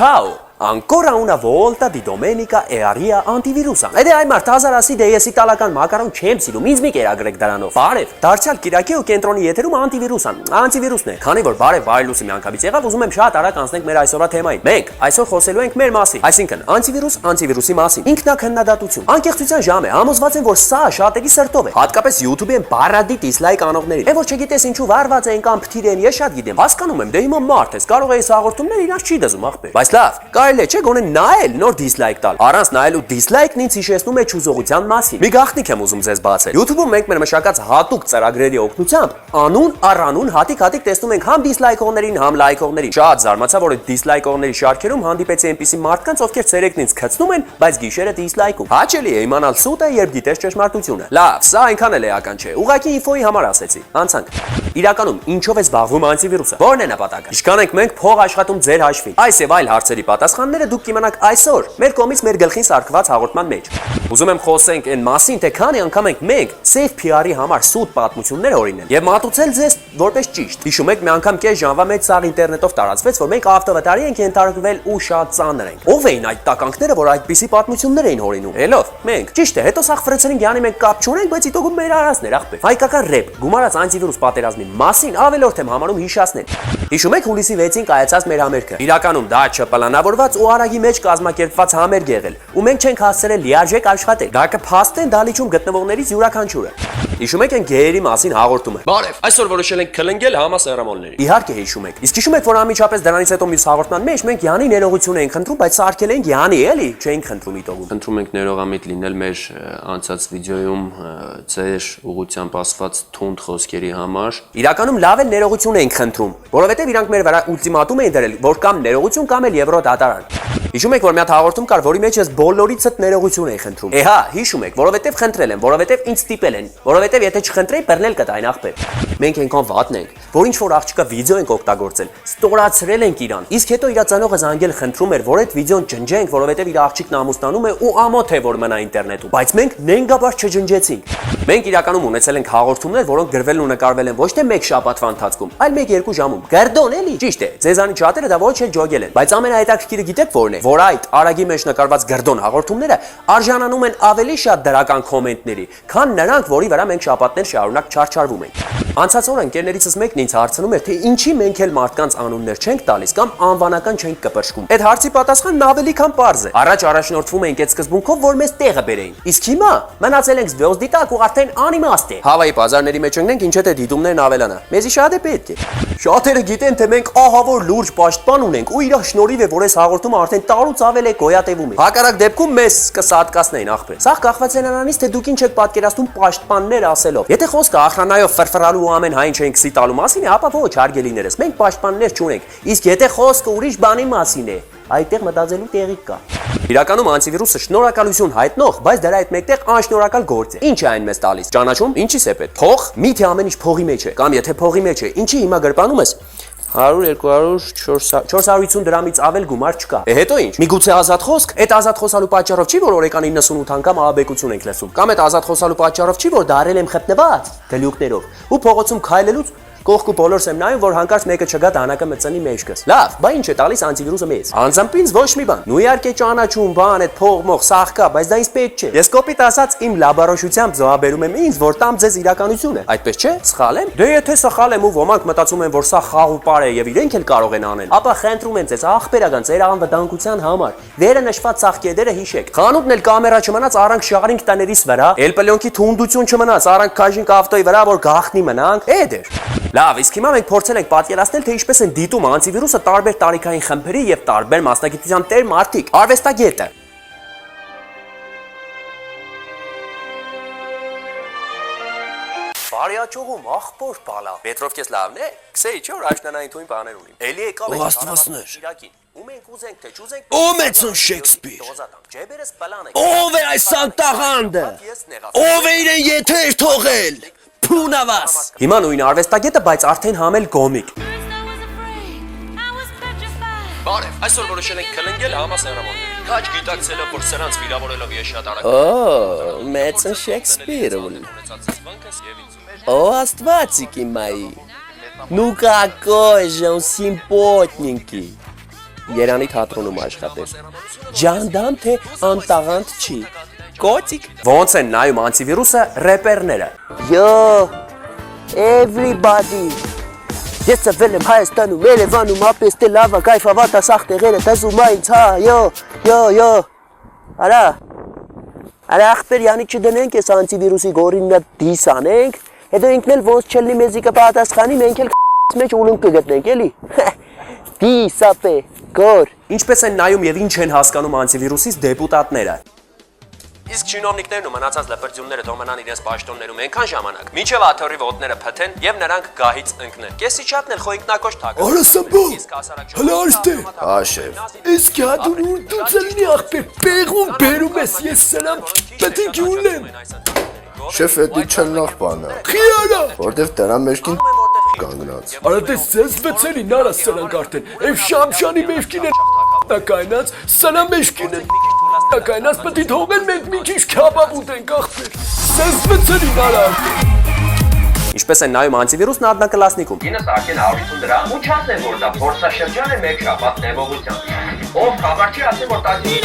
Ciao! Ancora una volta di Domenica e Aria antivirusa։ Ed է այ մարդ հազարասի դե ես իտալական մակարոն չեմ սիրում, ինձ մի կերագրեք դրանով։ Բարև, դարձյալ Կիրակի ու կենտրոնի եթերում անտիվիրուսն է։ Քանի որ բարև վայելուսի միանգամից եղավ, ուզում եմ շատ արագ անցնենք մեր այսօրվա թեմային։ Մենք այսօր խոսելու ենք մեր մասին, այսինքն անտիվիրուսի մասին։ Ինքնակնդատություն։ Անկեղծության ժամ է, համոզված եմ, որ սա շատերի սրտով է, հատկապես YouTube-ին բարադի դիսլայք անողներին։ Եվ որ չգիտես ինչու վարված են կամ փթիր են, ես շատ գիտեմ։ Հասկանում եմ, դե հիմա մարդ ես, կարող է այս հաղորդումները իրանց չի դզում ախպեր։ Բայց լավ, կարելի է չէ գոնե նայել, նոր դիսլայք տալ։ Առանց նայելու դիսլայքն ինձ հիշեցնում է չուզողության մասին։ Մի գաղտնիք եմ ուզում ձեզ բացել։ YouTube-ում մենք մեր մշակած հատուկ ծրագրերի օգնությամբ անուն առ անուն հատիկ տեսնում ենք համ դիսլայքողներին, համ լայքողներին։ Շատ զարմացա, որ դիսլայքողների շարքերում հանդիպեցի այնպիսի մարդկանց, ովքեր ցերեկն ինձ քցնում են, բայց գիշերը դիսլայքում։ Հաճելի է իմանալ սուտ է, երբ գիտես ճշմարտությունը։ Լավ, սա այնքան էլ էական չէ։ Ուղղակի ինֆոյի համար ասեցի։ Անցանք։ Իրականում ինչով է զբաղվում անտիվիրուսը։ Որն է նպատակը։ Ինչքան ենք մենք փող աշխատում ձեր հաշվին։ Այս եւ այլ հարցերի պատասխանները դուք կիմանաք այսօր մեր կողմից մեր գլխին սարքված հաղորդման մեջ։ Ուզում եմ խոսենք այն մասին, թե քանի անգամ ենք մենք safe PR-ի համար սուտ պատմություններ օրինել եւ մատուցել ձեզ որպես ճիշտ։ Հիշում եք, մի անգամ կես ժամվա մեջ սաղ ինտերնետով տարածվեց, որ մենք ավտովատարի ենք ենթարկվել ու շատ ծանր ենք։ Ով էին այդ տականքները, որ այդպիսի պատմություններ էին հորինում։ Հելով, մենք։ Ճիշտ է, հետո սաղ ֆրենցերին Յանի մենք կապ չունենք, բայց իտոգում մեր արածներ ախպեր։ Հայկական ռեփ, գումարած անտիվիրուս պատերազմի մասին ավելորդ եմ համարում հիշացնել։ Հիշում եք հուլիսի 6-ին կայացած մեր համերգը։ Իրականում դա չպլանավորված ու արագի մեջ կազմակերպված համերգ եղել, ու մենք չենք հասցրել լիարժեք աշխատել։ Դա կփաստեն դալիճում գտնվողներից յուրաքանչյուրը։ Հիշում եք այն գեերի մասին հաղորդումը։ Բարև, այսօր որոշել ենք քլնգել համասեռամոլների։ Իհարկե հիշում եք։ Իսկ հիշում եք, որ անմիջապես դրանից հետո մյուս հաղորդման մեջ մենք Յանի ներողություն ենք խնդրում, բայց սարքել ենք Յանի, էլի, չենք խնդրում իտոգում։ Խնդրում ենք ներողամիտ լինել մեր անցած վիդեոյում ձեր ուղղությամբ ասված թունդ խոսքերի համար։ Իրականում լավ էլ ներողություն ենք խնդրում, որովհետև իրանք մեր վրա ուլտիմատում էին դրել, որ կամ ներողություն կամ էլ եվրո դատարան։ Հիշում եք, որ մի հատ հաղորդում կար, որի մեջ ես բոլորիցդ ներողություն էի խնդրում։ Էհա, հիշում եք, որովհետև խնդրել եմ, որովհետև ինձ ստիպել են, որովհետև եթե չխնդրեի, բռնել կտային ախպեր։ Մենք այնքան վատն ենք, որ ինչ որ աղջիկը վիդեո ենք օգտագործել, ստորացրել ենք իրան։ Իսկ հետո իր ծանողը զանգել խնդրում էր, որ այդ վիդեոն ջնջենք, որովհետև իր աղջիկն ամուսնանում է ու ամոթ է որ մնա ինտերնետում։ Բայց մենք նենգաբար չջնջեցինք։ Մենք իրականում ունեցել ենք հաղորդումներ, որոնք գրվել ու նկարվել են ոչ թե մեկ շաբաթվա ընթացքում, այլ 1-2 ժամում։ Գերդոն էլի։ Ճիշտ է, ձեզանից շատերը դա ոչ էլ ջոգել են, բայց ամենահետաքրքիրը գիտեք որն է, որ այդ արագի մեջ նկարված գերդոն հաղորդումները արժանանում են ավելի շատ դրական կոմենտների, քան նրանք, որի վրա մենք շաբաթներ շարունակ չարչարվում ենք։ Անցած օրը ընկերներիցս մեկն ինձ հարցնում էր, թե ինչի մենք էլ մարդկանց անուններ չենք տալիս կամ անվանական չենք կպրշկում։ Այդ հարցի պատասխանն ավելի քան պարզ է։ Առաջ առաջնորդվում էինք այդ սկզբունքով, որ մեզ տեղը բերեին։ Իսկ հիմա մնացել ենք զվեզդի տակ ու արդեն անիմաստ է։ Հավայի բազարների մեջ ընկնենք, ինչ թե դիտումներն ավելանա։ Մեզի շատ է պետք է։ Շատերը գիտեն, թե մենք ահավոր լուրջ պաշտպան ունենք ու իր շնորհիվ է, որ այս հաղորդումը արդեն տարուց ավել է գոյատևում է։ Հակառակ դեպքում մեզ կսատկացնեին ախպեր։ Սա կախված է նրանից, թե դուք ինչ եք պատկերացնում պաշտպաններ ասելով։ Եթե խոսքը ախրանայով ֆրֆրալու ու ամեն հայն չենք սի տալու մասին է, ապա ոչ հարգելիներս, մենք պաշտպաններ չունենք։ Իսկ եթե խոսքը ուրիշ բանի մասին է, այդտեղ մտածելու տեղի կա։ Իրականում անտիվիրուսը շնորհակալություն հայտնող, բայց դրա հետ մեկտեղ անշնորհակալ գործ է։ Ինչ է այն մեզ տալիս։ Ճանաչում, ինչի՞ս է պետք։ Փող, միթե ամեն ինչ փողի մեջ է, կամ եթե փողի մեջ է, ինչի հիմա գրպանում ես 100, 200, 450 դրամից ավել գումար չկա։ Հետո ինչ։ Միգուցե ազատ խոսք, այդ ազատ խոսալու պատճառով չի, որ օրական 98 անգամ ահաբեկություն ենք լսում։ Կամ այդ ազատ խոսալու պատճառով չի, որ դարել եմ խտնված գլուխներով ու փողոցում քայլելուց կողքու բոլորս եմ նայում, որ հանկարծ մեկը չգա դանակը մծնի մեջքս։ Լավ, բա ինչ է տալիս անտիվիրուսը մեզ։ Անձամբ ինձ ոչ մի բան։ Նույն իհարկե ճանաչում, բան, այդ փող-մող, սաղ կա, բայց դա ինձ պետք չէ։ Ես կոպիտ ասած իմ լաբարոշությամբ զոհաբերում եմ ինձ, որ տամ ձեզ իրականությունը։ Այդպես չէ։ Սխալ եմ։ Դե եթե սխալ եմ ու ոմանք մտածում են, որ սա խաղ ու պար է եւ իրենք էլ կարող են անել, ապա խնդրում եմ ձեզ աղբերական ձեր անվտանգության համար վերը նշված ծաղկեդերը հիշեք։ Խանութն էլ կամերա չմնաց առանք շաղրինք տներից վրա, էլ պլյոնքի թունդություն չմնաց առանք քաժինք ավտոյի վրա, որ գախնի մնանք։ Էդեր։ Լավ, իսկ հիմա մենք փորձել ենք պատկերացնել, թե ինչպես են դիտում անտիվիրուսը տարբեր տարիքային խմբերի եւ տարբեր մասնագիտության տեր մարդիկ։ Արվեստագետը։ Բարյաճողում ախպոր բալա։ Մետրով քեզ լավն է։ Քսեի չէ որ աշնանային թույն բաներ ունիմ։ Էլի եկավ է Իրակին։ Ու մենք ուզենք թե չուզենք։ Ո՞վ է ցուն Շեքսպիր։ Ջեբերս պլան է։ Ո՞վ է այս սանտաղանդը։ Ո՞վ է իրեն եթեր թողել։ Փունավաս։ Հիմա նույն արվեստագետը, բայց արդեն համել կոմիկ։ Բարև, այսօր որոշել ենք քլնգել համասեռամոլների։ Քաչ գիտակցելով, որ սրանց վիրավորելով ես շատ արագ։ Օ, մեծն Շեքսպիրն։ О, Աստվածики мои. Ну какой же он симпотненький. Երանի թատրոնում աշխատես։ Ջանդամ թե անտաղանդ չի։ Կոծիկ։ Ոնց են նայում անտիվիրուսը ռեպերները։ Yo, everybody. Ես ծվել եմ Հայաստանում, Երևանում, ապեստե լավա, կայֆավատ ասախ տեղերը, տզում այնց, հա, yo. Արա ախպեր յանի չդնենք ես անտիվիրուսի գորիննա դիս անենք, հետո ինքն էլ ոնց չլի մեզի կպատասխանի, մենք էլ մեջ ուլունք կգտնենք, էլի։ Դիս ապե, գոր։ Ինչպես են նայում եւ ինչ են հասկանում անտիվիրուսից դեպուտատները։ Իսկ չինովնիկներն ու մնացած լպրծյունները թող մնան իրենց պաշտոններում այնքան ժամանակ, մինչև աթոռի ոտները փթեն եւ նրանք գահից ընկնեն։ Կեսի շատն էլ խոյնկնակոշ թակը։ Արասամբո, հլա աշտե։ Աշև։ Իսկ հատուն ուրտուցելնի աղբեր, պեղում բերում ես ես սրամ, պետք ունեմ։ Շեֆ էդի չննախ բանը, Խիարա։ որտեղ դրա մեջքին կանգնած։ Արա դες ձեզ վեցելի նարա սրանք արդեն, եվ շամշանի մեջքին են տակայնած, սրա մեջքին են տակայնած, պետք թողեն մենք մի քիչ քաբաբ ուտենք աղբեր։ Ձեզ վեցելի նարա արդեն։ Ինչպես են նայում անտիվիրուսն ադնակլասնիկում։ Ինձ ակեն 150 դրամ ու չասեն որ դա փորձաշրջան է մեկ շաբաթ տևողությամբ։ Ով խաբարչի ասեն որ տասի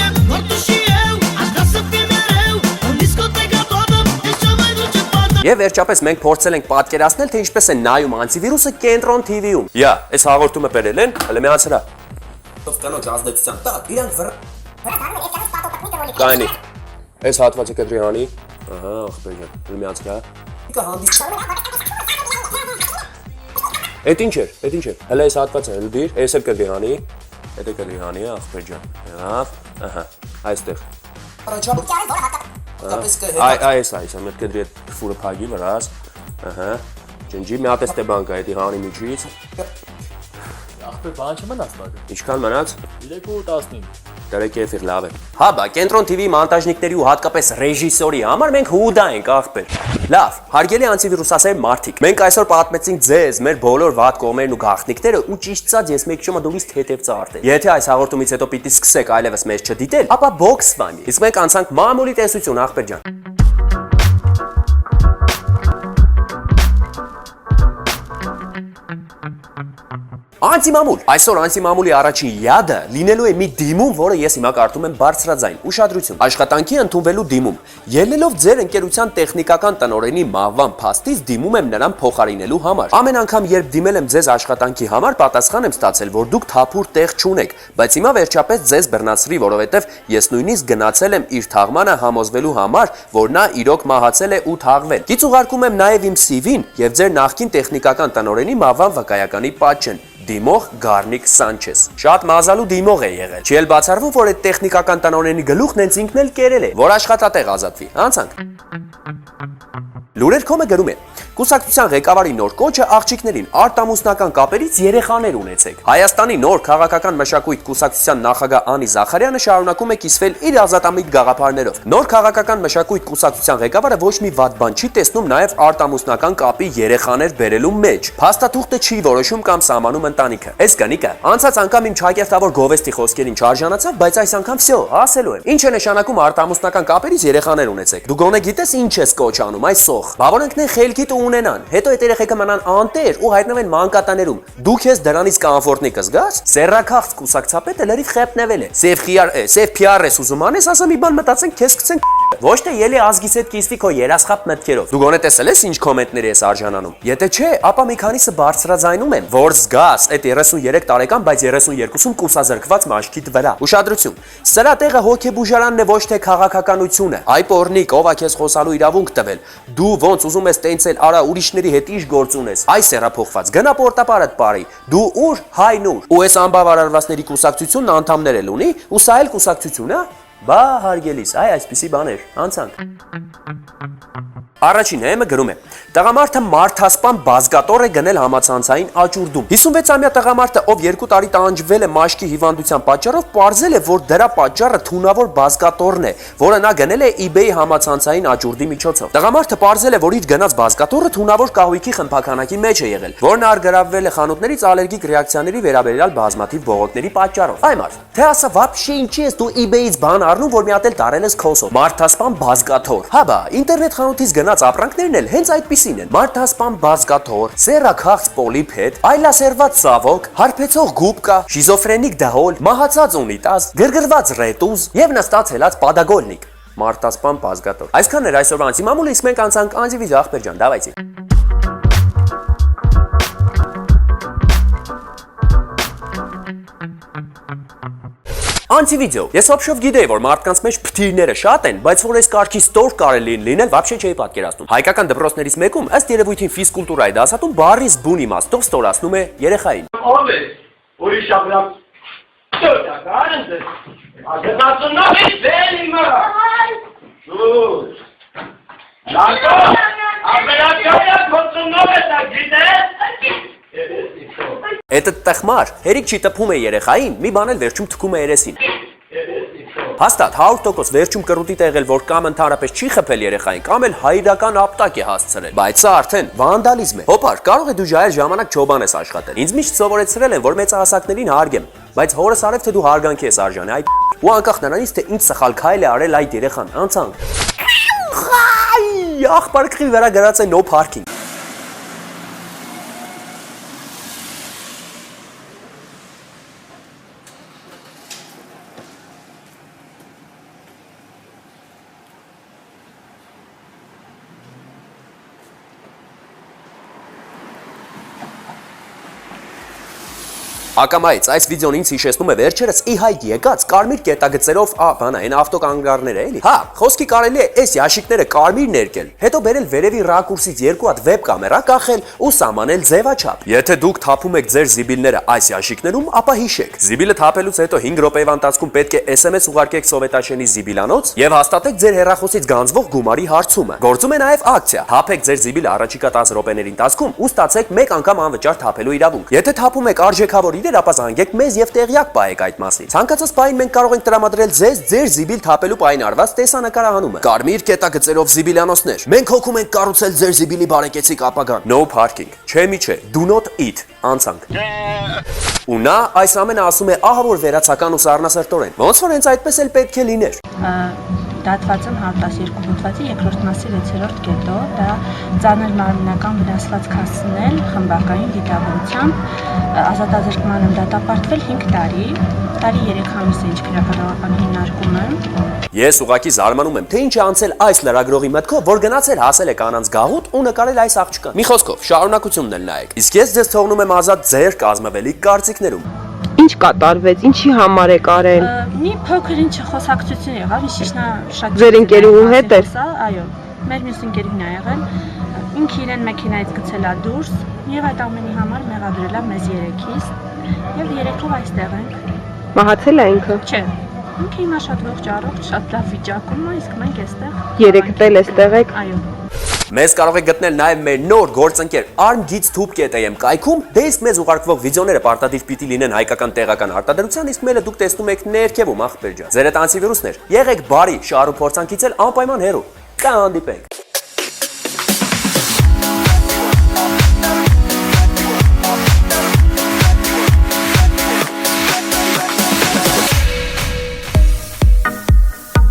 Եվ վերջապես մենք փորձել ենք պատկերացնել, թե ինչպես են նայում անտիվիրուսը Կենտրոն TV-ում։ Յա, այս հաղորդումը բերել են, հələ միացրա։ Կանոջ ազդեցության տակ, իրանք Կայնի։ Այս հատվածը կտրի հանի։ Ահա, ախպեր ջան, հələ միացրա։ Էդ ինչ էր։ Հələ այս հատվածը հələ դիր, այս էլ կտրի հանի։ Էդ է կտրի հանի, ախպեր ջան։ Լավ, ահա, այստեղ։ Այս, ամետ կդրի այդ ֆուրը պագի վրազ, ջնջի մի ատես տե բանկա էդի հանի միջից Ախպեր բան չմնաց բագը, Ինչքան մնաց, 3:15 դրեք եվիր լավ է Հա բա, Կենտրոն TV մանտաժնիկների ու հատկապես ռեժիսորի համար մենք հուդա ենք ախպեր Լավ, հարգելի անտիվիրուսասեր մարդիկ, մենք այսօր պատմեցինք ձեզ, մեր բոլոր վատ կողմերն ու գաղտնիքները ու ճիշտ ցած ես մեկ ճոմը դուրից թեթև ծարտել Եթե այս հաղորդումից հետո պիտի սկսեք այլևս մեզ չդիտել, ապա բոքս վանի Իսկ մենք անցանք մամուլի տեսություն ախպեր ջան Անտիմամուլ Այսօր անտիմամուլի առաջին յադը լինելու է մի դիմում, որը ես հիմա կարդում եմ բարձրաձայն Ուշադրություն Աշխատանքի ընդունվելու դիմում Ելնելով ձեր ընկերության տեխնիկական տնօրենի մահվան փաստից դիմում եմ նրան փոխարինելու համար Ամեն անգամ երբ դիմել եմ ձեզ աշխատանքի համար պատասխան եմ ստացել, որ դուք թափուր տեղ չունեք Բայց հիմա վերջապես ձեզ բռնացրի, որովհետև ես նույնիսկ գնացել եմ իր թաղմանը համոզվելու համար, որ նա իրոք մահացել է ու թաղվել Գից ուղարկում եմ նաև իմ CV-ին եւ ձեր նախկին տեխնիկական տնօրենի մահվան վկայականի պատճեն Դիմող Գառնիկ Սանչես Շատ մազալու դիմող է եղել Չի էլ բացառվում, որ այդ տեխնիկական տնօրենի գլուխն հենց ինքն էլ կերել է Որ աշխատատեղ ազատվի Անցանք Լուրեր կոմը գրում է Կուսակցության ղեկավարի նոր կոչը աղջիկներին արտամուսնական կապերից երեխաներ ունեցեք Հայաստանի նոր քաղաքական մշակույթ կուսակցության նախագահ Անի Զախարյանը շարունակում է կիսվել իր ազատամիտ գաղափարներով Նոր քաղաքական մշակույթ կուսակցության ղեկավարը ոչ մի վատ բան չի տեսնում նաև արտամուսնական կապի երեխաներ բերելու մեջ Փաստաթուղթը չի որոշում կամ սահմանում ընտանիքը Այս կնիկը անցած անգամ իմ ճակերտավոր գովեստի խոսքերին չարժանացավ բայց այս անգամ վсё ասելու եմ Ինչ է նշանակում արտամուսնական կապերից երեխաներ ունեցեք Դու գոնե գիտես ինչ ես կոչ անում այս սող Բավարարնքն խելքիդ ունենան, հետո այդ երեխեքը մնան անտեր ու հայտնվեն մանկատաներում։ Դու քեզ դրանից կոմֆորտնի կզգաս։ Սերրաքաղց կուսակցապետը լրիվ խեպնվել է։ Սև PR ես ուզում անես, ասա մի բան մտածենք, քեզ գցենք Ոչ թե ելի ազգից հետ կիսվի քո երասխապ մտքերով։ Դու գոնե տեսել ես ինչ կոմենտների ես արժանանում։ Եթե չէ, ապա մի քանիսը բարձրաձայնում են, որ զգաս այդ 33 տարեկան, բայց 32-ում կուսազրկված մաշկիդ վրա։ Ուշադրություն։ Սրա տեղը հոգեբուժարանն է ոչ թե քաղաքականությունը։ Այ պորնիկ, ով է քեզ խոսալու իրավունք տվել։ Դու ոնց ուզում ես տենցել, արա ուրիշների հետ ինչ գործ ունես։ Այս հեռափոխված, գնա պորտապարդ բարի։ Դու ուր, հայնուր։ Ու այս անբավարարվածների կուսակցությունն անդամներ էլ ունի, ու սա էլ կուսակցություն է։ Բա հարգելիս, այսպիսի բաներ, անցանք Առաջին հեմը գրում է Տղամարդը մարդասպան բազգատոր է գնել համացանցային աճուրդում 56-ամյա տղամարդը, ով 2 տարի տանջվել է մաշկի հիվանդության պատճառով պարզել է, որ դրա պատճառը թունավոր բազգատորն է, որը նա գնել է eBay համացանցային աճուրդի միջոցով Տղամարդը պարզել է, որ իր գնած բազգատորը թունավոր կահույքի խմբականակի մեջ է եղել, որն արգրավվել է խանութներից ալերգիկ ռեակցիաների վերաբերյալ բազմաթիվ բողոքների պատճառով Այ մարդ, թե ասա, вообще ինչի ես դու eBay-ից բան դառնում, որ մի հատ էլ տարել ես քոսով։ Մարդասպան բազգաթոռ։ Հա բա, ինտերնետ խանութից գնաց ապրանքներն էլ հենց այդպիսին են։ Մարդասպան բազգաթոռ, սեռաքաղց պոլիփեդ, այլասերված ծավոկ, հարբեցող գուբկա, շիզոֆրենիկ դահոլ, մահացած ունիտազ, գրգռված ռետուզ եւ նստած հելած պադագոլնիկ։ Մարդասպան բազգաթոռ։ Այսքանն էր այսօրվա անցի մամուլը, իսկ մենք անցանք անձիվիզ ախպեր ջան, դավայցի։ Անտիվիդեո։ Ես ոբշով գիտեի, որ մարդկանց մեջ փթիրները շատ են, բայց որ այս կարգի ստոր կարելի լինել, вообще չէի պատկերացնում։ Հայկական դպրոցներից մեկում ըստ երևույթին ֆիզկուլտուրայի դասատուն բառից բուն իմաստով ստորացնում է երեխային։ Ով է, ուրիշ ապրանք ճոտական ընդ։ Ագնացնով է դելիմը։ Շուտ։ Լակո, ապերակայա կոծնով է դա գիտես։ Էդ տխմար, հերիք չի տպում է երեխային, մի բան էլ վերջում թքում է երեսին։ Հաստատ 100% վերջում կռուտի տեղել, որ կամ ընդհանրապես չի խփել երեխային, կամ էլ հայրական ապտակ է հասցրել։ Բայց սա արդեն վանդալիզմ է։ Հոպար, կարող է դու ժայր ժամանակ չոբան ես աշխատել։ Ինձ միշտ սովորեցրել են, որ մեծահասակներին հարգեմ, բայց հորս արև թե դու հարգանքի ես արժանի, այ ու անկախ նրանից թե ինչ սխալ քայլ է արել այդ երեխան, անցանք։ Ախպարքի վրա գրած է no parking։ Ակամայից այս վիդեոն ինձ հիշեցնում է վերջերս ի հայտ եկած կարմիր կետագծերով այն ավտոկանգառները էլի։ Հա, խոսքի կարելի է այս ящикները կարմիր ներկել, հետո բերել վերևի ռակուրսից երկու հատ վեբ կամերա կախել ու սահմանել ձևաչափ։ Եթե դուք թափում եք ձեր զիբիլները այս ящикներում, ապա հիշեք, զիբիլը թափելուց հետո 5 րոպեվա ընթացքում պետք է SMS ուղարկեք Սովետաշենի զիբիլանոց եւ հաստատեք ձեր հեռախոսից գանձվող գումարի հարցումը։ Գործում է նաեւ ակցիա։ Թափեք ձեր զիբիլը առաջիկա 10 րոպեների ընթացքում ու ստացեք մեկ անգամ անվճար թափելու իրավունք։ Եթե թափում եք արժեքավոր ապա զանգեք մեզ եւ տեղյակ պահեք այդ մասին։ Ցանկացած պահին մենք կարող ենք տրամադրել ձեզ ձեր զիբիլ թափելու պահին արված տեսանկարահանումը։ Կարմիր կետագծերով զիբիլյանոցներ։ Մենք հոգում ենք կառուցել ձեր զիբիլի բարեկեցիկ ապագան։ No parking։ Չէ մի չէ, do not eat։ Անցանք։ Ու նա այս ամենը ասում է ահա որ վերացական ու սառնասրտորեն։ Ոնց որ հենց այդպես էլ պետք է լիներ։ Դատվածում 112 հոդվածի երկրորդ մասի 6-րդ կետով դա ծանր մարմնական վնասվածք հասցնել խմբակային դիտավորությամբ ազատազրկման դատապարտվել 5 տարի 3 ամիս է ինչ քրեական հիմնարկում եմ։ Ես ուղղակի զարմանում եմ, թե ինչ է անցել այս լրագրողի մտքով, որ գնացել հասել է կանանց գաղութ ու նկարել այս աղջկան։ Մի խոսքով, շարունակությունն էլ նայեք։ Իսկ ես ձեզ թողնում եմ ազատ ձեր կազմվելիք կարծիքներում։ Ինչ կատարվեց, ինչի համար է կարել։ Մի փոքր ինչ խոսակցություն եղավ,իշնա շատ։ Ձեր ընկերուհու հետ էր։ Այո, մեր մյուս ընկերուհին ա եղել։ Ինքը իրեն մեքենայից գցել է դուրս եւ այդ ամենի համար մեղադրել է մեզ երեքից եւ երեքով այստեղ ենք։ Մահացել է ինքը։ Չէ։ Ինքը հիմա շատ ողջ առողջ, շատ լավ վիճակում է, իսկ մենք այստեղ։ Երեքդ էլ էստեղ եք։ Այո։ Մեզ կարող եք գտնել նաև մեր նոր գործընկեր armgits.am կայքում, դե իսկ մեզ ուղարկվող վիդեոները պարտադիր պիտի լինեն հայկական տեղական արտադրության, իսկ մելը դուք տեսնում եք ներքևում ախպեր ջան։ Ձեր հետ անտիվիրուսներ, եղեք բարի, շահ ու փորձանքից էլ անպայման հեռու։ Կհանդիպենք։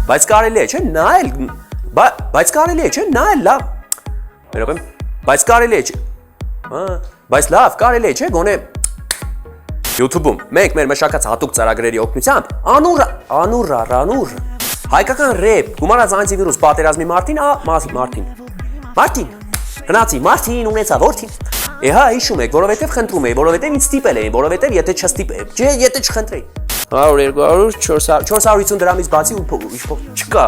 Բայց կարելի է, չէ՞, նայել, բայց կարելի է, չէ՞, նայել լավ։ Վերողեմ, բայց կարելի է, չէ։ Բայց լավ, կարելի է, չէ՞, գոնե YouTube-ում մենք մեր մշակած հատուկ ծրագրերի օգնությամբ անուր հայկական ռեփ, գումարած անտիվիրուս պատերազմի Մարտին, գնացի, Մարտին ունեցա որդին։ Էհա, հիշում եք, որովհետև խնդրում էի, որովհետև ինձ ստիպել էին, որովհետև եթե չստիպեի, չէ, եթե չխնդրեի։ 100, 200, 450 դրամից բացի ու չկա,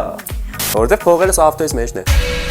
որովհետև փողելս ավտոյից մեջն է։